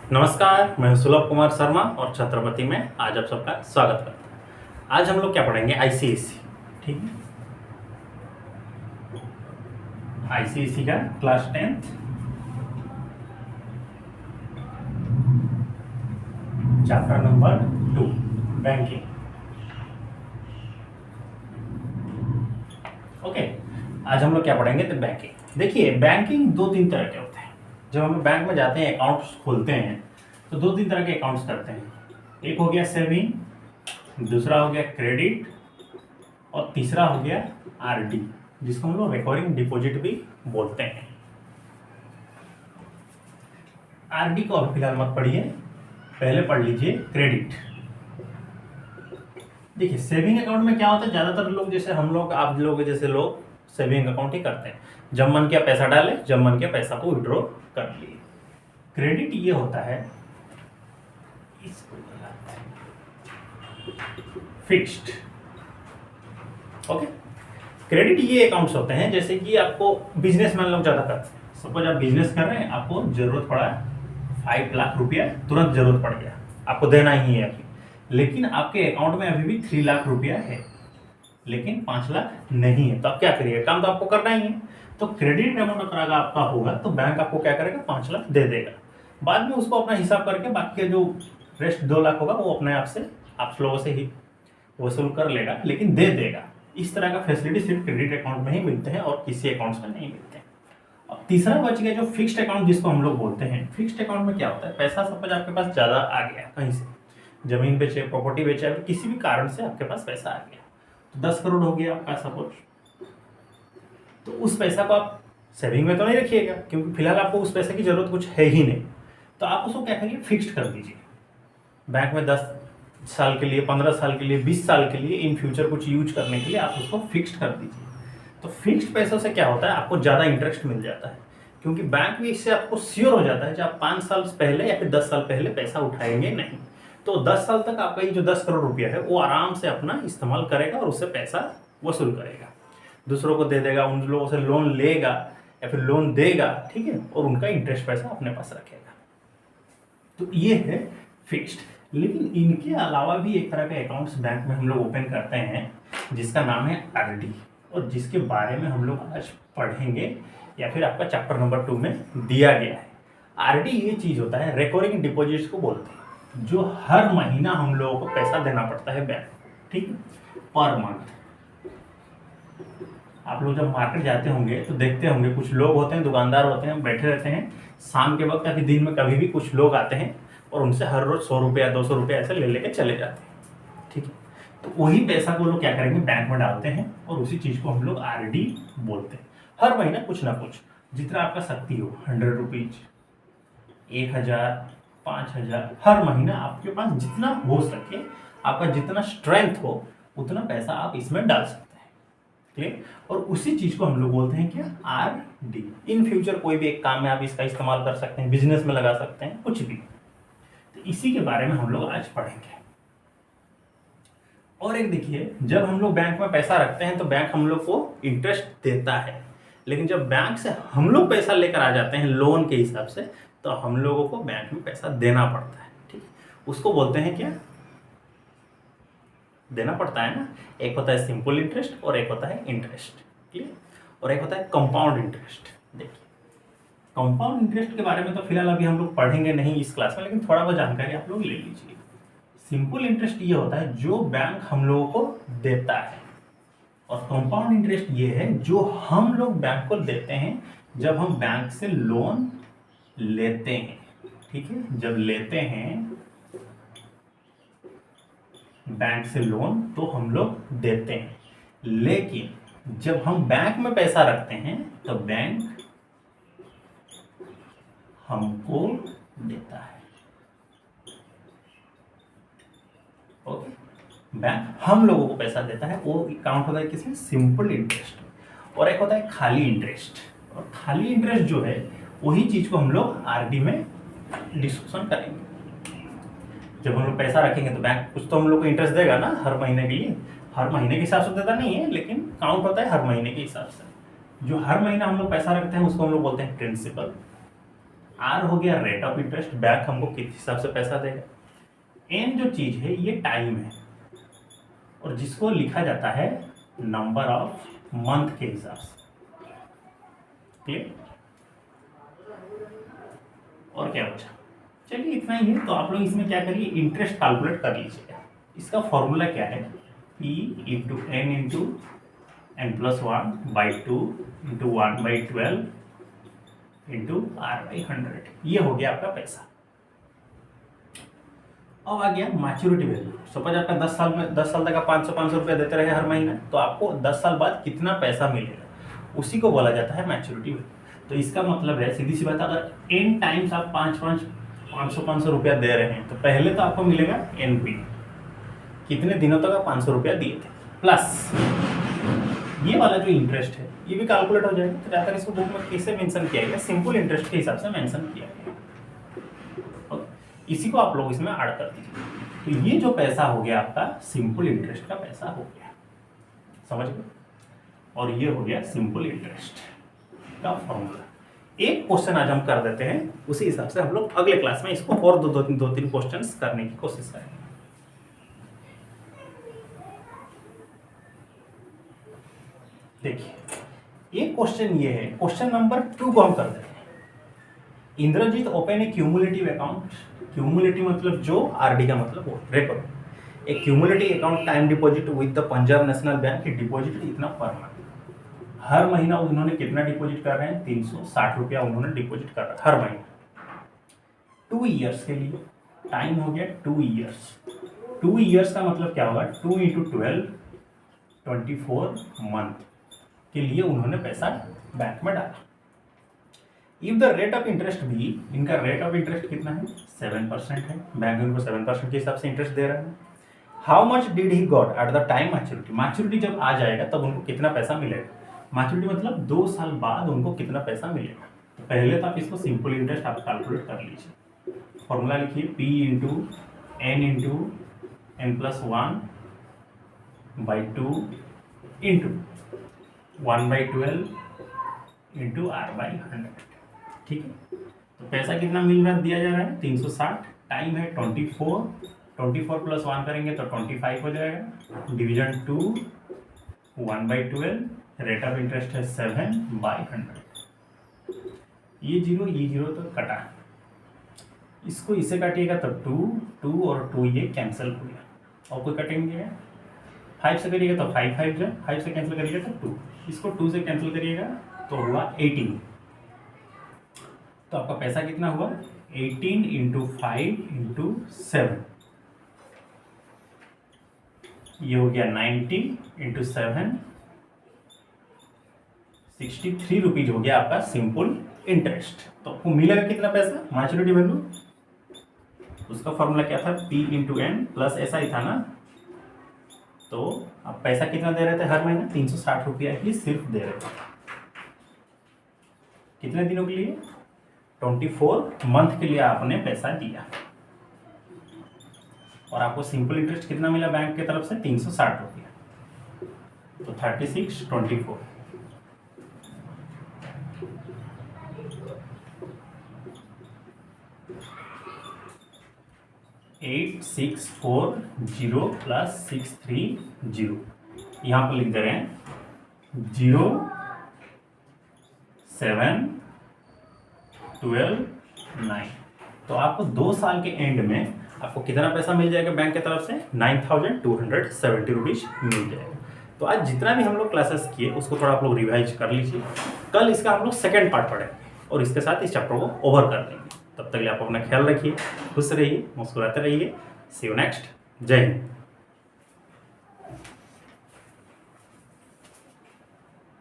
नमस्कार, मैं सुलभ कुमार शर्मा और छत्रपति में आज आप सबका स्वागत करता हूँ। आज हम लोग क्या पढ़ेंगे? आईसीएसई। ठीक है, आईसीएसई का class 10th chapter number 2 banking. Okay, आज हम लोग क्या पढ़ेंगे? तो बैंकिंग। देखिए, बैंकिंग दो तीन तरह के होते हैं। जब हम बैंक में जाते हैं, अकाउंट्स खोलते हैं, तो दो तीन तरह के अकाउंट्स करते हैं। एक हो गया सेविंग, दूसरा हो गया क्रेडिट, और तीसरा हो गया आरडी, जिसको हम लोग रिकरिंग डिपॉजिट भी बोलते हैं। आरडी को अभी फिलहाल मत पढ़िए, पहले पढ़ लीजिए क्रेडिट। देखिए, सेविंग अकाउंट में क्या होता है, ज्यादातर लोग जैसे हम लोग, आप लोग जैसे लोग सेविंग अकाउंट ही करते हैं। जब मन किया पैसा डाले, जब मन किया पैसा को विड्रॉ कर लिए। क्रेडिट ये होता है, इसको फिक्स्ड। ओके, क्रेडिट ये अकाउंट्स होते हैं जैसे कि आपको बिजनेसमैन लोग ज्यादा करते हैं। सपोज आप बिजनेस कर रहे हैं, आपको जरूरत पड़ा 5 लाख रुपया, तुरंत जरूरत पड़ गया, आपको देना ही है अभी, लेकिन आपके अकाउंट में अभी भी 3 लाख रुपया है, लेकिन 5 लाख नहीं है। तो आप क्या करिएगा? काम तो आपको करना ही है। तो क्रेडिट अमाउंट अगर आपका होगा तो बैंक आपको क्या करेगा? 5 लाख दे देगा। बाद में उसको अपना हिसाब करके बाकी का जो रेस्ट 2 लाख होगा वो अपने आप से आप लोगों से ही वसूल कर लेगा, लेकिन दे देगा। इस तरह का फैसिलिटी सिर्फ क्रेडिट अकाउंट में ही मिलते हैं और किसी अकाउंट्स में नहीं मिलते हैं। अब तीसरा बच गया जो फिक्स्ड अकाउंट, जिसको हम लोग बोलते हैं। फिक्स्ड अकाउंट में क्या होता है? पैसा सपोज आपके पास ज़्यादा आ गया, कहीं से जमीन बेचे, प्रॉपर्टी बेचे, या किसी भी कारण से आपके पास पैसा आ गया, तो 10 करोड़ हो गया आपका सपोज। तो उस पैसा को आप सेविंग में तो नहीं रखिएगा, क्योंकि फिलहाल आपको उस पैसे की जरूरत कुछ है ही नहीं। तो आप उसको क्या करिए? फिक्स्ड कर दीजिए बैंक में। 10 साल के लिए, 15 साल के लिए, 20 साल के लिए, इन फ्यूचर कुछ यूज करने के लिए आप उसको फिक्स्ड कर दीजिए। तो फिक्स्ड पैसों से क्या होता है? आपको ज़्यादा इंटरेस्ट मिल जाता है, क्योंकि बैंक भी इससे आपको श्योर हो जाता है कि आप 5 साल पहले या फिर 10 साल पहले पैसा उठाएंगे नहीं। तो 10 साल तक आपका ये जो 10 करोड़ रुपया है वो आराम से अपना इस्तेमाल करेगा और उससे पैसा वसूल करेगा, दूसरों को दे देगा, उन लोगों से लोन लेगा या फिर लोन देगा, ठीक है, और उनका इंटरेस्ट पैसा अपने पास रखेगा। तो ये है फिक्स्ड। लेकिन इनके अलावा भी एक तरह के अकाउंट्स बैंक में हम लोग ओपन करते हैं, जिसका नाम है आरडी, और जिसके बारे में हम लोग आज पढ़ेंगे, या फिर आपका चैप्टर नंबर 2 में दिया गया है। आरडी ये चीज होता है, रिकरिंग डिपॉजिट्स को बोलते हैं, जो हर महीना हम लोगों को पैसा देना पड़ता है बैंक, ठीक है, पर मंथ। आप लोग जब मार्केट जाते होंगे तो देखते होंगे, कुछ लोग होते हैं, दुकानदार होते हैं, बैठे रहते हैं शाम के वक्त या फिर दिन में कभी भी कुछ लोग आते हैं और उनसे हर रोज 100 रुपया 200 रुपया ऐसे ले लेके चले जाते हैं, ठीक है। तो वही पैसा को लोग क्या करेंगे? बैंक में डालते हैं, और उसी चीज को हम लोग आरडी बोलते हैं। हर महीना कुछ ना कुछ, जितना आपका शक्ति हो, 100 रुपीज, 1000, 5000, हर महीना आपके पास जितना हो सके, आपका जितना स्ट्रेंथ हो, उतना पैसा आप इसमें डाल सकते हैं। क्लियर? और उसी चीज को हम लोग बोलते हैं क्या? आरडी। इन फ्यूचर कोई भी एक काम में आप इसका इस्तेमाल कर सकते हैं, बिजनेस में लगा सकते हैं, कुछ भी। तो इसी के बारे में हम लोग आज पढ़ेंगे। और एक देखिए, जब हम लोग बैंक में पैसा रखते हैं तो बैंक हम लोग को इंटरेस्ट देता है, लेकिन जब बैंक से हम लोग पैसा लेकर आ जाते हैं लोन के हिसाब से, तो हम लोगों को बैंक में पैसा देना पड़ता है, ठीक। उसको बोलते हैं क्या? देना पड़ता है ना। एक होता है सिंपल इंटरेस्ट और एक होता है इंटरेस्ट, क्लियर, और एक होता है कंपाउंड इंटरेस्ट। देखिए, कंपाउंड इंटरेस्ट के बारे में तो फिलहाल अभी हम लोग पढ़ेंगे नहीं इस क्लास में, लेकिन थोड़ा बहुत जानकारी आप लोग ले लीजिए। सिंपल इंटरेस्ट ये होता है जो बैंक हम लोगों को देता है, और कंपाउंड इंटरेस्ट ये है जो हम लोग बैंक को देते हैं जब हम बैंक से लोन लेते हैं, ठीक है। जब लेते हैं बैंक से लोन तो हम लोग देते हैं, लेकिन जब हम बैंक में पैसा रखते हैं तो बैंक हमको देता है। ओके, बैंक हम लोगों को पैसा देता है, वो काउंट होता है किसमें? Simple interest. और एक होता है खाली इंटरेस्ट, और खाली इंटरेस्ट जो है वही चीज को हम लोग आरडी में डिस्कशन करेंगे। जब हम लोग पैसा रखेंगे तो बैंक कुछ तो हम लोग को इंटरेस्ट देगा ना, हर महीने के लिए। हर महीने के हिसाब से देता नहीं है, लेकिन काउंट होता है हर महीने के हिसाब से। जो हर महीना हम लोग पैसा रखते हैं उसको हम लोग बोलते हैं प्रिंसिपल। आर हो गया रेट ऑफ इंटरेस्ट, बैंक हमको किस हिसाब से पैसा देगा। एन जो चीज है ये टाइम है, और जिसको लिखा जाता है नंबर ऑफ मंथ के हिसाब से। क्लियर? और क्या बचा? चलिए इतना ही है। तो आप लोग इसमें क्या करिए, इंटरेस्ट कैलकुलेट कर लीजिएगा। इसका फॉर्मूला क्या है, P into N into N plus 1/2 into 1/12 into R/100। ये हो गया आपका पैसा। अब आ गया मैच्योरिटी वैल्यू। सपोज आपका 10 साल तक आप 500 रुपया देते रहे हर महीने, तो आपको 10 साल बाद कितना पैसा मिलेगा, उसी को बोला जाता है मैच्योरिटी वैल्यू। तो इसका मतलब है, सीधी सी बात, अगर n टाइम्स आप 500 रुपया दे रहे हैं, तो पहले तो आपको मिलेगा NP, कितने दिनों तक आप 500 रुपया दिए थे, प्लस ये वाला जो इंटरेस्ट है ये भी कैलकुलेट हो जाएगा। तो ज़्यादातर इसको बुक में कैसे मेंशन किया गया, सिंपल इंटरेस्ट के हिसाब से मेंशन किया गया। इसी को आप लोग इसमें ऐड कर दीजिए। तो ये जो पैसा हो गया आपका सिंपल इंटरेस्ट का पैसा हो गया, समझ गए? और ये हो गया सिंपल इंटरेस्ट का फॉर्मूला। एक क्वेश्चन आज हम कर देते हैं, उसी हिसाब से हम लोग अगले क्लास में इसको और दो तीन क्वेश्चंस करने की कोशिश करेंगे। देखिए एक क्वेश्चन ये है, क्वेश्चन नंबर 2 को हम कर देते हैं। इंद्रजीत ओपन ए क्यूमुलेटिव अकाउंट। क्यूमुलेटिव मतलब जो, आरडी का मतलब वो repo. A cumulative account time deposit with the Punjab national bank की डिपॉजिट इतना पर मंथ। हर महीना उन्होंने कितना डिपॉजिट कर रहे हैं, 360 रुपया उन्होंने डिपॉजिट कर रहा है हर महीना 2 ईयर्स के लिए। टाइम हो गया 2 ईयर्स। 2 ईयर्स का मतलब क्या होगा, 2 × 12 24 मंथ के लिए उन्होंने पैसा बैंक में डाला। If the rate of interest भी, इनका रेट ऑफ इंटरेस्ट कितना है, 7% है। बैंक उनको 7% के हिसाब से इंटरेस्ट दे रहा है। How much did he got at the time maturity. Maturity जब आ जाएगा तब उनको कितना पैसा मिलेगा। मैच्योरिटी मतलब 2 साल बाद उनको कितना पैसा मिलेगा। तो पहले तो आप इसको सिंपल इंटरेस्ट आप कैलकुलेट कर लीजिए। फॉर्मूला लिखिए, P into N plus 1/2 into 1/12 into R/100। ठीक है, तो पैसा कितना मिल रहा है, दिया जा रहा है 360। टाइम है 24 प्लस 1 करेंगे तो 25 हो जाएगा। डिवीजन 2 1/12, रेट ऑफ इंटरेस्ट है 7/100। ये जीरो तो कटा, इसको इसे काटिएगा तो 2 और 2 ये कैंसिल हो गया। और कोई कटेंगे 5 से करिएगा तो 5 जो 5 से कैंसिल करिएगा तो 2, इसको 2 से कैंसिल करिएगा तो हुआ 18। तो आपका पैसा कितना हुआ, 18 × 5 × 7, ये हो गया 90 × 7 63 रुपीज हो गया आपका सिंपल इंटरेस्ट। तो आपको मिलेगा कितना पैसा, मैच्योरिटी वैल्यू, उसका फॉर्मूला क्या था, P × N प्लस ऐसा ही था ना। तो आप पैसा कितना दे रहे थे हर महीने, 360 रुपया ही सिर्फ दे रहे थे। कितने दिनों के लिए, 24 मंथ के लिए आपने पैसा दिया। और आपको सिंपल इंटरेस्ट कितना मिला बैंक की तरफ से, 360 रुपया। तो 36 24 8640 प्लस 630, यहाँ पर लिख दे रहे हैं 0 7 12 9। तो आपको 2 साल के एंड में आपको कितना पैसा मिल जाएगा बैंक की तरफ से, 9270 रुपीज मिल जाएगा। तो आज जितना भी हम लोग क्लासेस किए उसको थोड़ा आप लोग रिवाइज कर लीजिए। कल इसका हम लोग सेकेंड पार्ट पढ़ेंगे और इसके साथ इस चैप्टर को ओवर कर देंगे। तब तक के लिए आप अपना ख्याल रखिए, खुश रहिए, मुस्कुराते रहिए। सी यू नेक्स्ट। जय हिंद।